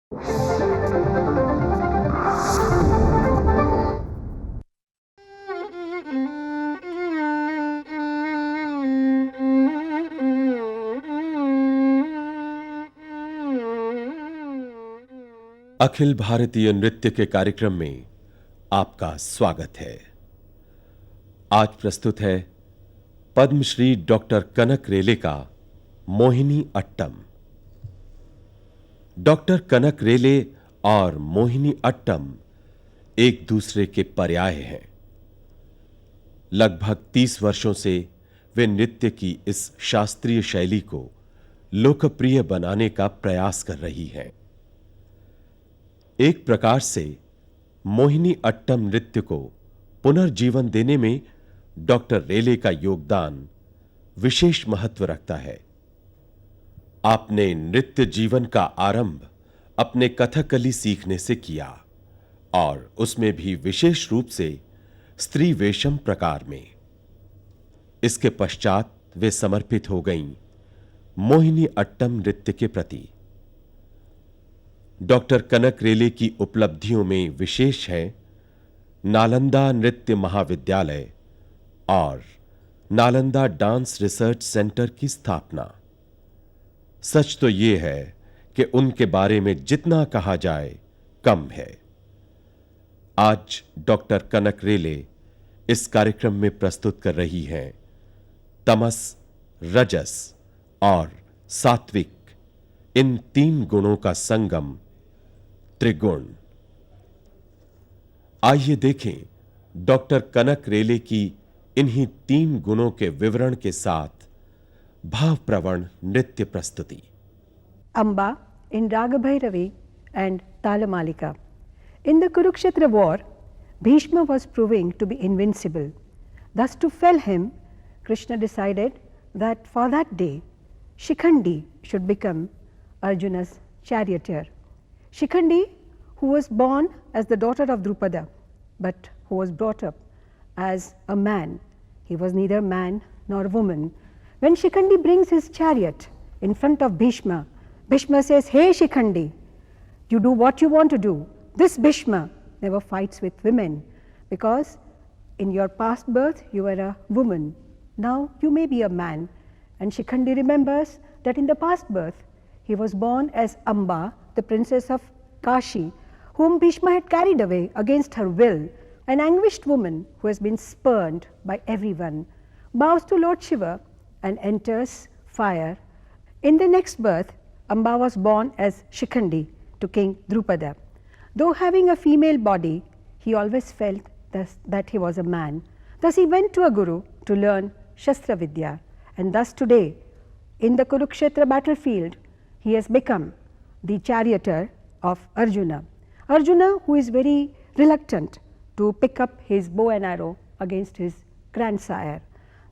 अखिल भारतीय नृत्य के कार्यक्रम में आपका स्वागत है। आज प्रस्तुत है पद्मश्री डॉक्टर कनक रेले का मोहिनी अट्टम। डॉक्टर कनक रेले और मोहिनी अट्टम एक दूसरे के पर्याय हैं। लगभग 30 वर्षों से वे नृत्य की इस शास्त्रीय शैली को लोकप्रिय बनाने का प्रयास कर रही हैं। एक प्रकार से मोहिनी अट्टम नृत्य को पुनर्जीवन देने में डॉक्टर रेले का योगदान विशेष महत्व रखता है। आपने नृत्य जीवन का आरंभ अपने कथकली सीखने से किया और उसमें भी विशेष रूप से स्त्री वेशम प्रकार में। इसके पश्चात वे समर्पित हो गईं मोहिनी अट्टम नृत्य के प्रति। डॉक्टर कनक रेले की उपलब्धियों में विशेष है नालंदा नृत्य महाविद्यालय और नालंदा डांस रिसर्च सेंटर की स्थापना। सच तो यह है कि उनके बारे में जितना कहा जाए कम है। आज डॉक्टर कनक रेले इस कार्यक्रम में प्रस्तुत कर रही हैं तमस, रजस और सात्विक, इन 3 गुणों का संगम त्रिगुण। आइए देखें डॉक्टर कनक रेले की इन्हीं 3 गुणों के विवरण के साथ भावप्रवण नृत्य प्रस्तुति। Amba in Ragabhairavi and Talamalika. In the Kurukshetra war, Bhishma was proving to be invincible. Thus, to fell him, Krishna decided that for that day, Shikhandi should become Arjuna's charioteer. Shikhandi, who was born as the daughter of Drupada, but who was brought up as a man. He was neither man nor woman. When Shikhandi brings his chariot in front of Bhishma, Bhishma says, "Hey Shikhandi, you do what you want to do." This Bhishma never fights with women, because in your past birth you were a woman, now you may be a man. And Shikhandi remembers that in the past birth he was born as Amba, the princess of Kashi, whom Bhishma had carried away against her will. An anguished woman who has been spurned by everyone bows to Lord Shiva and enters fire. In the next birth, Amba was born as Shikhandi to King Drupada. Though having a female body, he always felt that he was a man. Thus he went to a guru to learn Shastra Vidya, and thus today in the Kurukshetra battlefield he has become the charioteer of Arjuna. Arjuna, who is very reluctant to pick up his bow and arrow against his grandsire.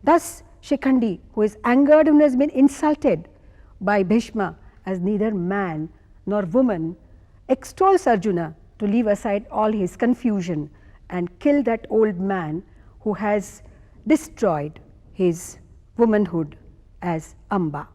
Thus Shikhandi, who is angered and has been insulted by Bhishma as neither man nor woman, extols Arjuna to leave aside all his confusion and kill that old man who has destroyed his womanhood as Amba.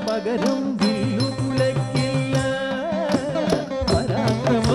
പകരം വില്ലു തുലക്കില്ല പരാക്രമ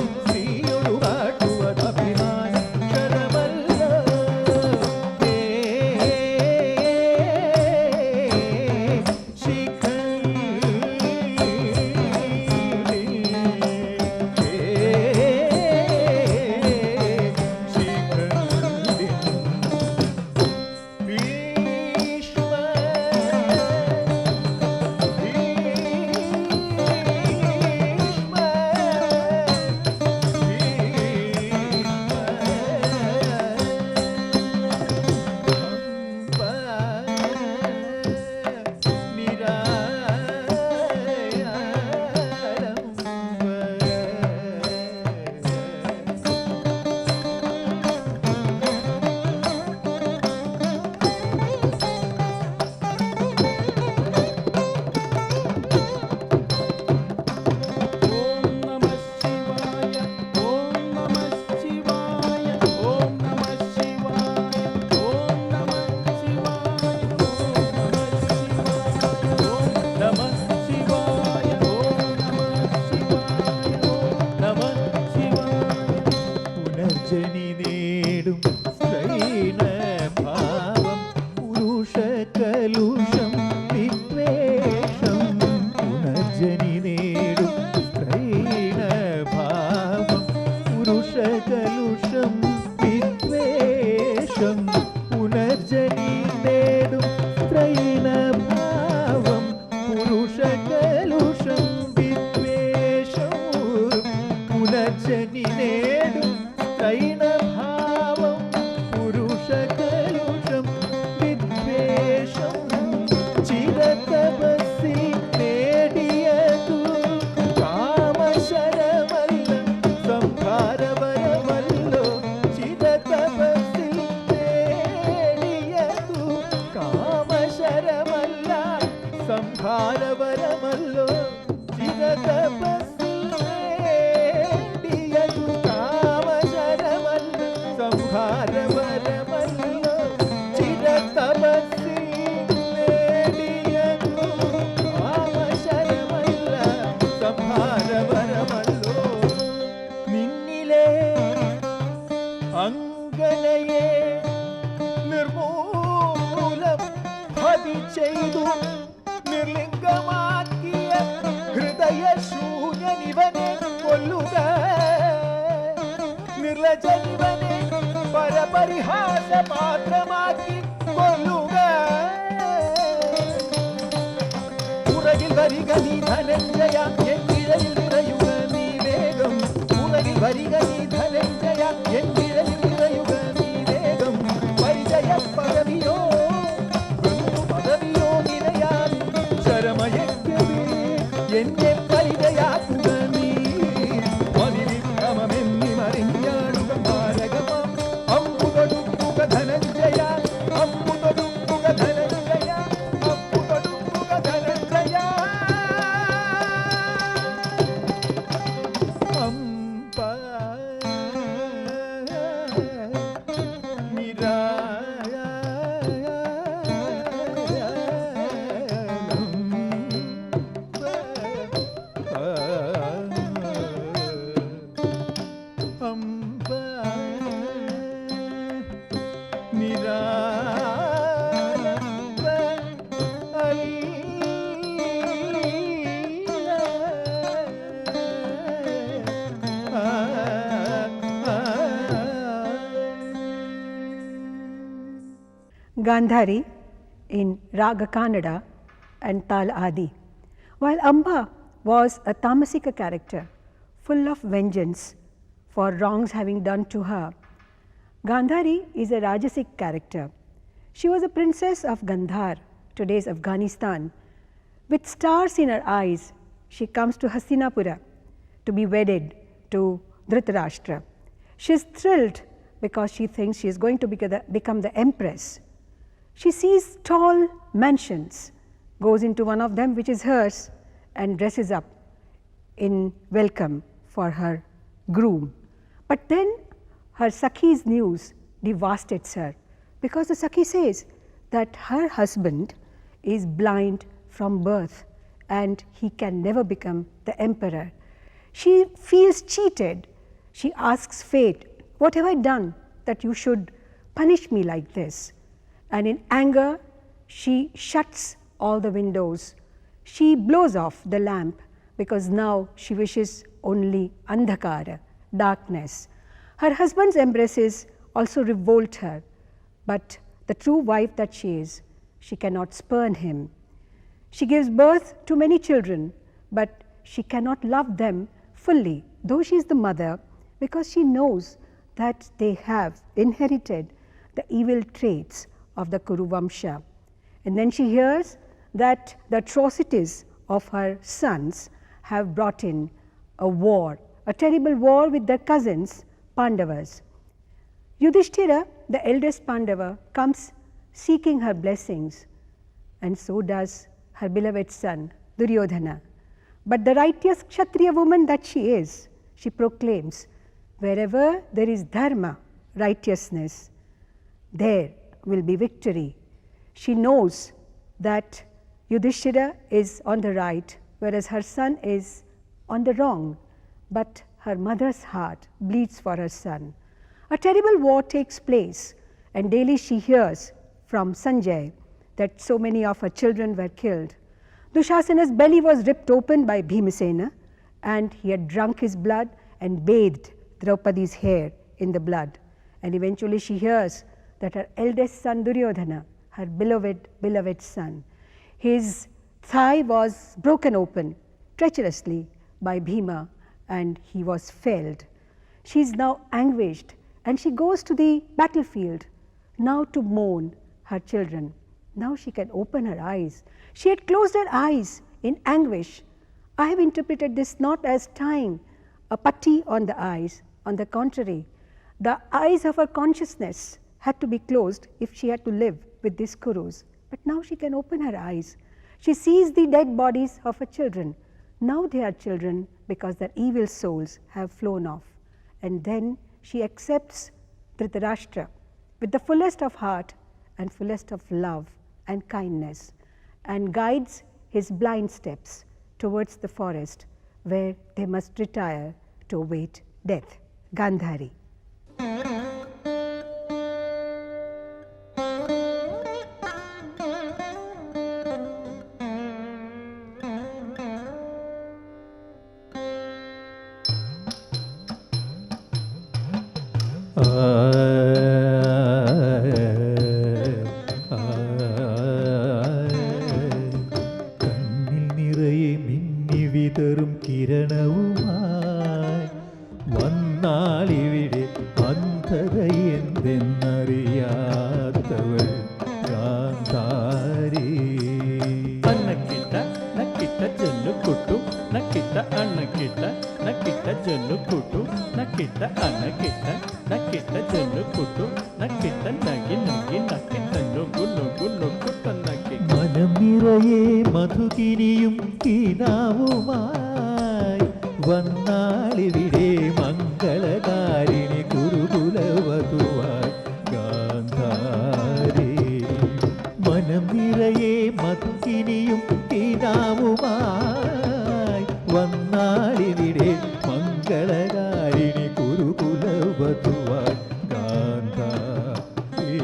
శని నేడు త్రైణ భావం పురుష కలుషం విద్వేషం చిరతపస్సి నేడియదు కామశరమల్ల సంహారవరమల్లో చిరతపస్సి నేడియదు కామశరమల్ల సంహారవరమల్లో చిరతపస్సి నేడియదు కామశరమల్ల సంహారవరమల్లో చిరతపస్సి నేడియదు కామశరమల్ల సంహారవరమల్లో నిన్నిలే అంగనయే നിർമൂലം ഭതി ചെയ്തു നിർലിംഗമാക്കിയ ഹൃദയശൂന്യനിവനെ കൊല്ലുക നിർലജനിവനെ പരപരിഹാസ പാത്രമാക്കി കൊല്ലുക ഉറകിൽ വരിക നീ ധനഞ്ജയ എന്നിഴയിൽ നിറയുക നീ വേഗം ഉറകിൽ വരിക നീ ധനഞ്ജയ എന്നിഴയിൽ നിറയുക നീ വേഗം പരിചയ പദവിയോ ബന്ധു പദവിയോ നിലയാൽ ശരമയക്കവേ എന്നെ പരിചയാക്കുക നീ മതിവിക്രമമെന്നി മറിഞ്ഞാടുക മാരകമാം അമ്പുതൊടുക്കുക ധനഞ്ജയ അമ്പുതൊടുക്കുക ധനഞ്ജയ അമ്പുതൊടുക്കുക ധനഞ്ജയ അമ്പ Gandhari in Raga Kannada and Tal Adi. While Amba was a Tamasika character, full of vengeance for wrongs having done to her, Gandhari is a Rajasic character. She was a princess of Gandhar, today's Afghanistan. With stars in her eyes, she comes to Hastinapura to be wedded to Dhritarashtra. She is thrilled because she thinks she is going to become the empress. She sees tall mansions, goes into one of them which is hers and dresses up in welcome for her groom. But then her Sakhi's news devastates her because the Sakhi says that her husband is blind from birth and he can never become the emperor. She feels cheated. She asks fate, what have I done that you should punish me like this? And in anger, she shuts all the windows. She blows off the lamp because now she wishes only andhakara, darkness. Her husband's embraces also revolt her, but the true wife that she is, she cannot spurn him. She gives birth to many children, but she cannot love them fully, though she is the mother, because she knows that they have inherited the evil traits of the Kuru Vamsha. And then she hears that the atrocities of her sons have brought in a war, a terrible war with their cousins, Pandavas. Yudhishthira, the eldest Pandava, comes seeking her blessings, and so does her beloved son, Duryodhana. But the righteous Kshatriya woman that she is, she proclaims, wherever there is dharma, righteousness, there will be victory. She knows that Yudhishthira is on the right, whereas her son is on the wrong, but her mother's heart bleeds for her son. A terrible war takes place, and daily she hears from Sanjay that so many of her children were killed. Dushasana's belly was ripped open by Bhimasena, and he had drunk his blood and bathed Draupadi's hair in the blood. And eventually she hears that her eldest son Duryodhana, her beloved son, his thigh was broken open treacherously by Bhima and he was felled. She is now anguished and she goes to the battlefield now to mourn her children. Now she can open her eyes. She had closed her eyes in anguish. I have interpreted this not as tying a putty on the eyes. On the contrary, the eyes of her consciousness had to be closed if she had to live with these Kurus. But now she can open her eyes. She sees the dead bodies of her children. Now they are children because their evil souls have flown off. And then she accepts Dhritarashtra with the fullest of heart and fullest of love and kindness, and guides his blind steps towards the forest where they must retire to await death. Gandhari. കണ്ണിൽ നിറയെ മിന്നി വിതറും കിരണവുമായി വന്നാളിവിടെ അന്ധതയെന്തെന്നറിയാത്തവൾ ഗാന്ധാരി. అన్నకిట నకిట జల్లు కుట్టు నకిట అన్నకిట నకిట జల్లు కుట్టు నకిట అన్నకిట నకిట జల్లు కుట్టు నకిట నగి నగి నకిట నొగ్గు నొగ్గు నొగ్గుట నకి. മനം നിറയെ മധുകിനിയും കീനാവുമായി വന്നാളിവിടെ മംഗളകാരിണി കുരുകുലവധുവായി ഗാന്ധാരി. മനം നിറയെ മധുകിനിയും കീനാവുമായി വന്നാളിവിടെ മംഗളകാരിണി കുരുകുലവധുവായി ഗാന്ധാരി.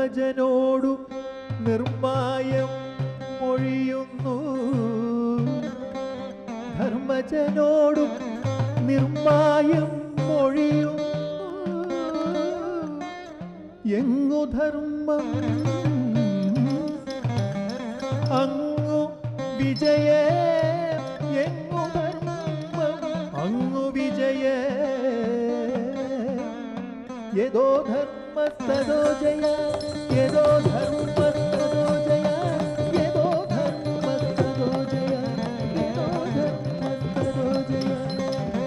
ധർമ്മജനോടു നിർമായം മൊഴിയുന്നു. ധർമ്മജനോടും നിർമായം മൊഴിയുന്നു. എങ്ങു ധർമ്മം അങ്ങു വിജയ, എങ്ങു ധർമ്മം അങ്ങു വിജയ, യദോ ധർമ്മസ്തദോ ജയ, യദോ ധർമ്മസ്തദോ ജയ, യദോ ധർമ്മസ്തദോ ജയ, യദോ ധർമ്മസ്തദോ ജയ.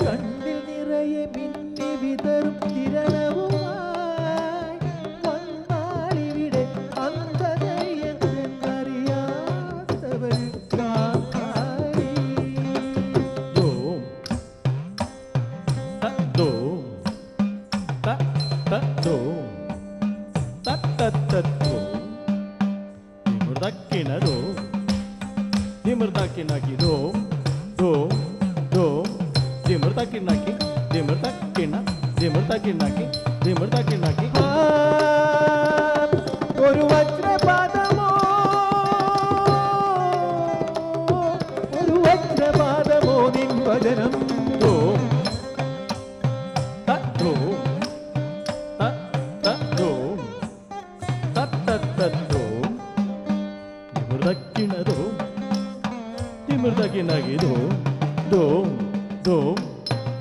കണ്ണിൽ നിറയെ മിന്നി വിതറും കിരണവുമായി വന്നാളിവിടെ അന്ധതയെന്നറിയാത്തവർ കാക്കായി. ദോം തദ്ദോം തദ്ദോം തത്തത്തദ്ദോം നിമൃതക്കിണരോ നിമൃതക്കിണക്കി ദോം ദോം ദോം നിമൃതക്കിണക്കി നിമൃതക്കിണ നിമൃതക്കിണക്കി നിമൃതക്കിണക്കി. ഒരു വജ്രപാദമോ, ഒരു വജ്രപാദമോ നിൻ വചനം. ദോം തദ്ദോം തദ്ദോം തത്തത്തദ്ദോം നിമൃതക്കിണദോം നിമൃതക്കിണക്കി ദോം ദോം ദോം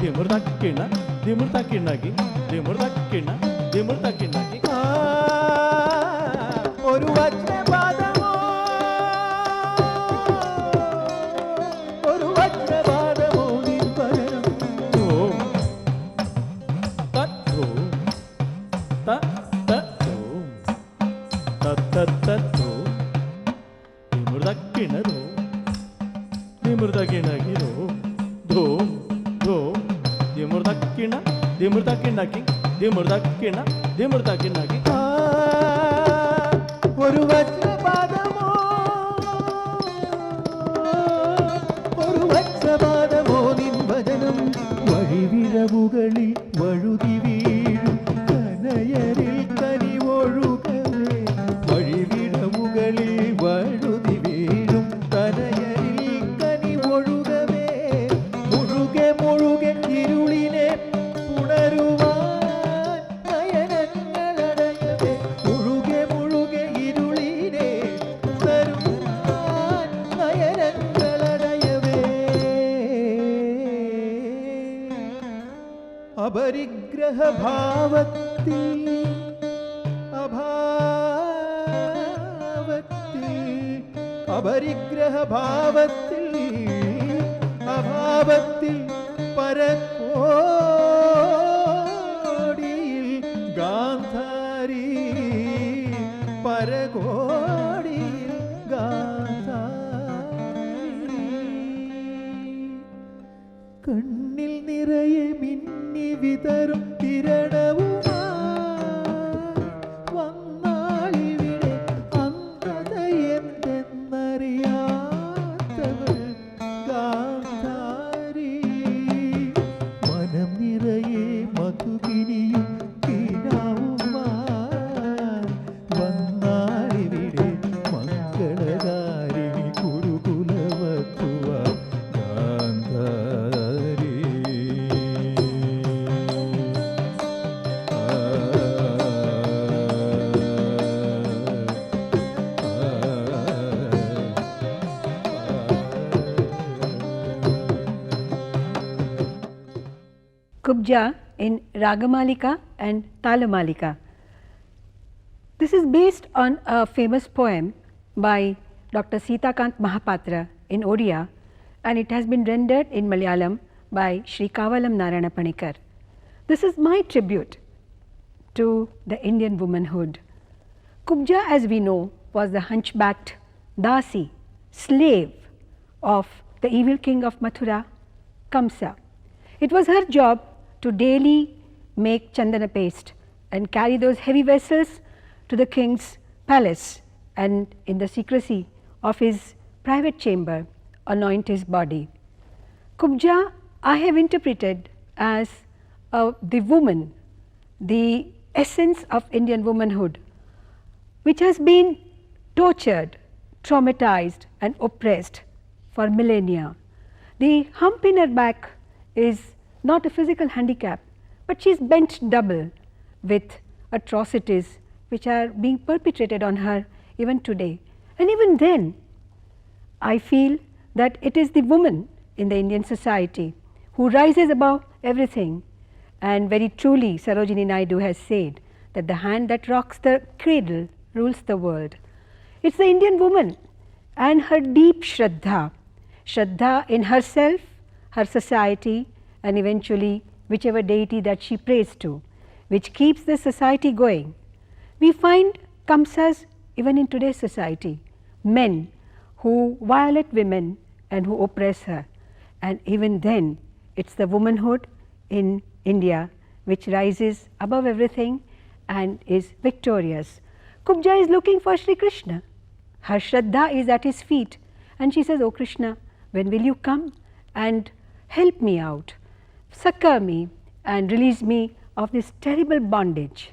നിമൃതക്കിണ നിമൃതക്കിണക്കി നിമൃതക്കിണ നിമൃതക്കിണക്കി. ഒരു വജ്രപാദമോ, ഒരു വജ്രപാദമോ നിൻ വചനം. ദോം തദ്ദോം തദ്ദോം തത്തത്തദ്ദോം നിമൃതക്കിണദോം നിമൃതക്കിണക്കി ദോം ദോം ദോം നിമൃതക്കിണ നിമൃതക്കിണക്കി നിമൃതക്കിണ നിമൃതക്കിണക്കി. ഒരു വജ്രപാദമോ, ഒരു വജ്രപാദമോ നിൻ വചനം. വഴിവിഴവുകളിൽ വഴുതി വീഴും കനയരിൽ കനിവൊഴുകവേ, വഴിവിഴവുകളിൽ വഴുതി വീഴും കനയരിൽ കനിവൊഴുകവേ, മുഴുകെ മുഴുകെ ഇരുളിനെ ഉണരുവാൻ നയനങ്ങളടയവേ, മുഴുകെ മുഴുകെ ഇരുളിനെ ഉണരുവാൻ നയനങ്ങളടയവേ. അപരിഗ്രഹ ഭാവത്തിൽ അഭാവത്തിൽ അപരിഗ്രഹ ഭാവത്തിൽ അഭാവത്തിൽ പരകോടിയിൽ ഗാന്ധാരി, പരകോടിയിൽ ഗാന്ധാരി. കണ്ണിൽ നിറയെ മിന്നി വിതറും കിരണവുമായി വന്നാളിവിടെ അന്ധതയെന്തെന്നറിയാത്തവൾ ഗാന്ധാരി. മനം നിറയെ മധുകിനിയും കിനാവുമായി വന്നാളിവിടെ മംഗളകാരിണി കുരുകുലവത്തുവ Gandhari. Kubja in Ragamalika and Talamalika. This is based on a famous poem by Dr. Sitakant Mahapatra in Odia, and it has been rendered in Malayalam by Sri Kavalam Narayana Panikar. This is my tribute to the Indian womanhood. Kubja, as we know, was the hunchbacked Dasi, slave of the evil king of Mathura, Kamsa. It was her job to daily make chandana paste and carry those heavy vessels to the king's palace, and in the secrecy of his private chamber anoint his body. Kubja I have interpreted as the woman, the essence of Indian womanhood, which has been tortured, traumatized and oppressed for millennia. The hump in her back is not a physical handicap, but she is bent double with atrocities which are being perpetrated on her even today. And even then, I feel that it is the woman in the Indian society who rises above everything, and very truly Sarojini Naidu has said that the hand that rocks the cradle rules the world. It is the Indian woman and her deep Shraddha, Shraddha in herself, her society and eventually whichever deity that she prays to, which keeps the society going. We find Kamsas even in today's society, men who violate women and who oppress her, and even then it is the womanhood in India which rises above everything and is victorious. Kubja is looking for Shri Krishna. Her Shraddha is at his feet and she says, "Oh Krishna, when will you come and help me out, succor me and release me of this terrible bondage?"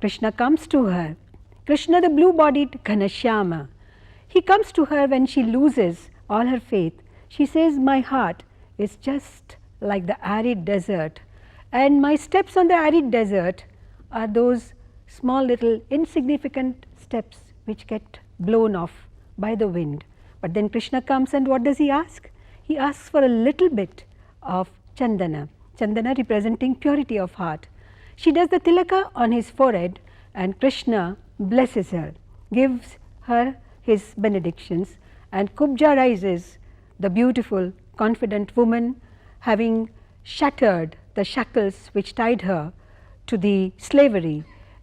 Krishna comes to her. Krishna, the blue-bodied Ghanashyama, he comes to her when she loses all her faith. She says, "My heart is just like the arid desert, and my steps on the arid desert are those small little insignificant steps which get blown off by the wind." But then Krishna comes and what does he ask? He asks for a little bit of chandana, chandana representing purity of heart. She does the tilaka on his forehead and Krishna blesses her, gives her his benedictions, and Kubja rises, the beautiful confident woman, having shattered the shackles which tied her to the slavery,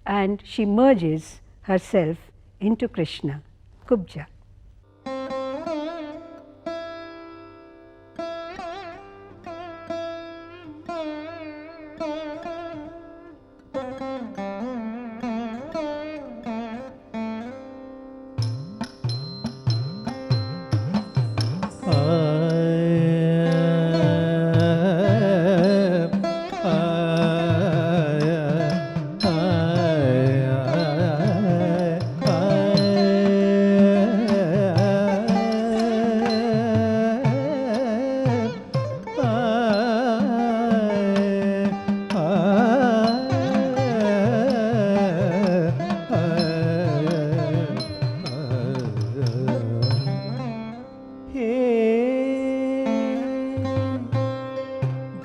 and she merges herself into Krishna. Kubja.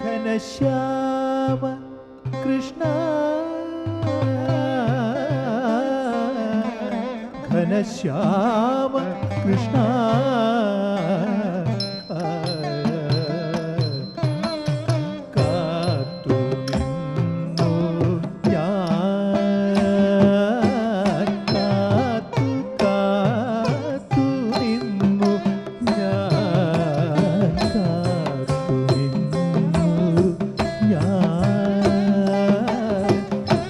Ghanashyama Krishna, Ghanashyama Krishna, കാത്തു നിന്നു ഞാൻ, കാത്തു കാത്തു നിന്നു ഞാൻ, കാത്തു നിന്നു ഞാൻ,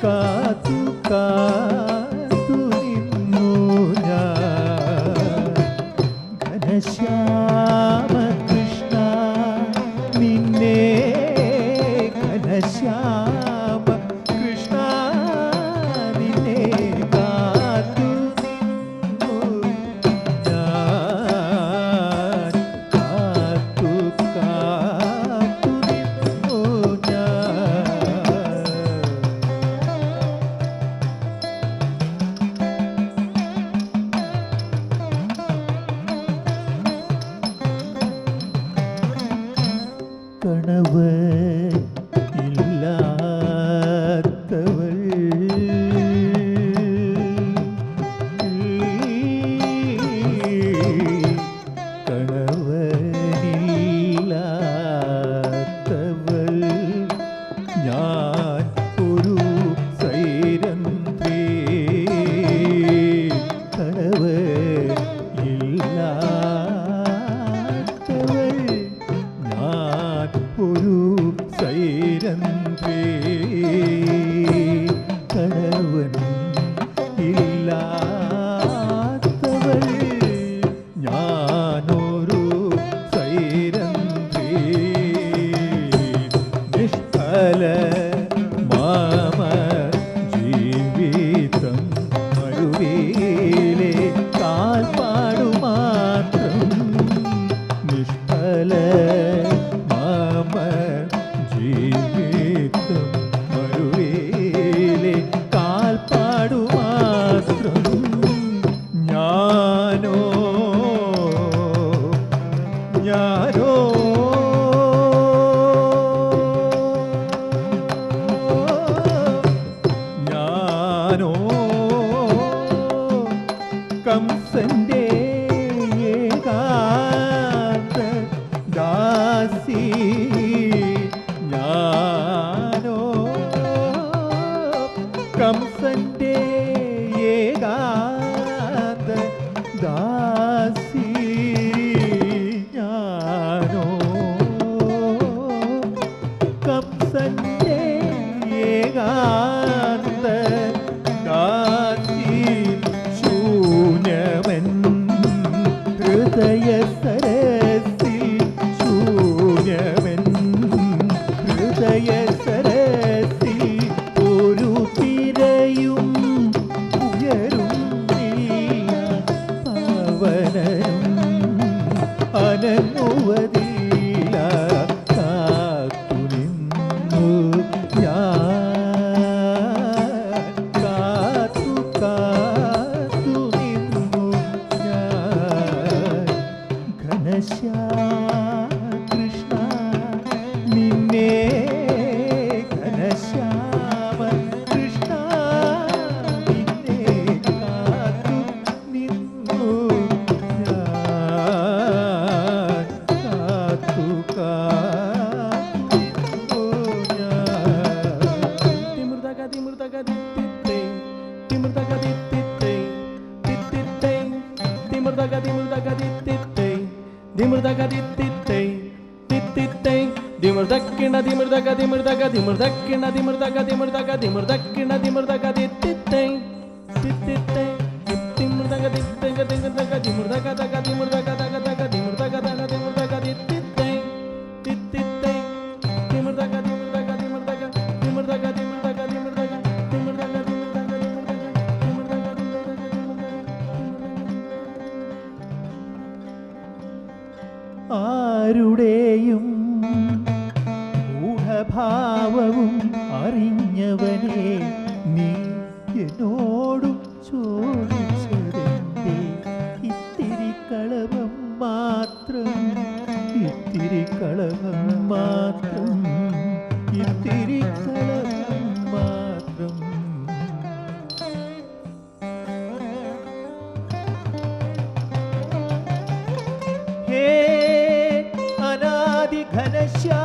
കാത്തു കാത്തു നിന്നു ഞാൻ. ഘനശ്യാമ കൃഷ്ണ നിന്നെ, ഘനശ്യാമ കൃഷ്ണ നിന്നെ കാത്തു നിന്നു ഞാൻ, കാത്തു കാത്തു നിന്നു ഞാൻ. കണവൻ ഇല്ലാത്തവൾ, കണവനില്ലാത്തവൾ ഞാൻ ഒരു സൈരന്ധ്രി, കണവനില്ലാത്തവൾ ഞാൻ ഒരു സൈരന്ധ്രി, കണവൻ ഇല്ലാത്തവൾ ഞാനൊരു സൈരന്ധ്രി, നിഷ്ഫല മാമ ജീവിതം മരുവേ ഞാനോ ഞാനോ ഞാനോ കംസന്റെ ഏകാന്ത ദാസി ഞാനോ കംസന്റെ ഏകാന്ത ദാസി ഞാനോ കംസന്റെ ഏകാന്ത ദാസി ശൂന്യമൻ ഹൃദയ സരസിൽ ശൂന്യമൻ ഹൃദയ സരസിൽ ഒരു തിരയും ഉയരും പവനരും അനങ്ങുവതില്ല കാത്തു നിന്നു ഞാൻ കാത്തു കാത്തു നിന്നു ഞാൻ ഘനശ്യാമകൃഷ്ണ നിന്നെ ഘനശ്യാമ കൃഷ്ണ നിന്നെ കാത്തു നിന്നു ഞാൻ കാത്തു കാത്തു നിന്നു ഞാൻ തിമിർതക തിമിർതക തിത്തിത്തേ തിമിർതക തിത്തിത്തേ തിത്തിത്തേ തിമിർതക തിമിർതക തിത്തിത്തേ തിമിർതക തിത്തിത്തേ തിത്തിത്തേ തിമിർതക്കിണ തിമിർതക തിമിർതക തിമിർതക്കിണ തിമിർതക തിമിർതക തിമിർതക്കിണ തിമിർതക തിത്തിത്തേ തിത്തിത്തേ തിമിർതക തിത്തക തിമിർതക തിമിർതക തക തിമിർതക തക തക തിമിർതക തക തിമിർതക തിത്തിത്തേ തിത്തിത്തേ തിമിർതക തിമിർതക തിമിർതക തിമിർതക തിമിർതക തിമിർതക തിമിർതക ആരുടെയും ഗൂഢഭാവവും അറിഞ്ഞവനെ നീ എന്നോടും ചോദിച്ചതെന്തേ ഇത്തിരി കളവം മാത്രം ഇത്തിരി കളവം മാത്രം ഇത്തിരി കളവം മാത്രം ഹേ അനാദി ഘനശ്യാമ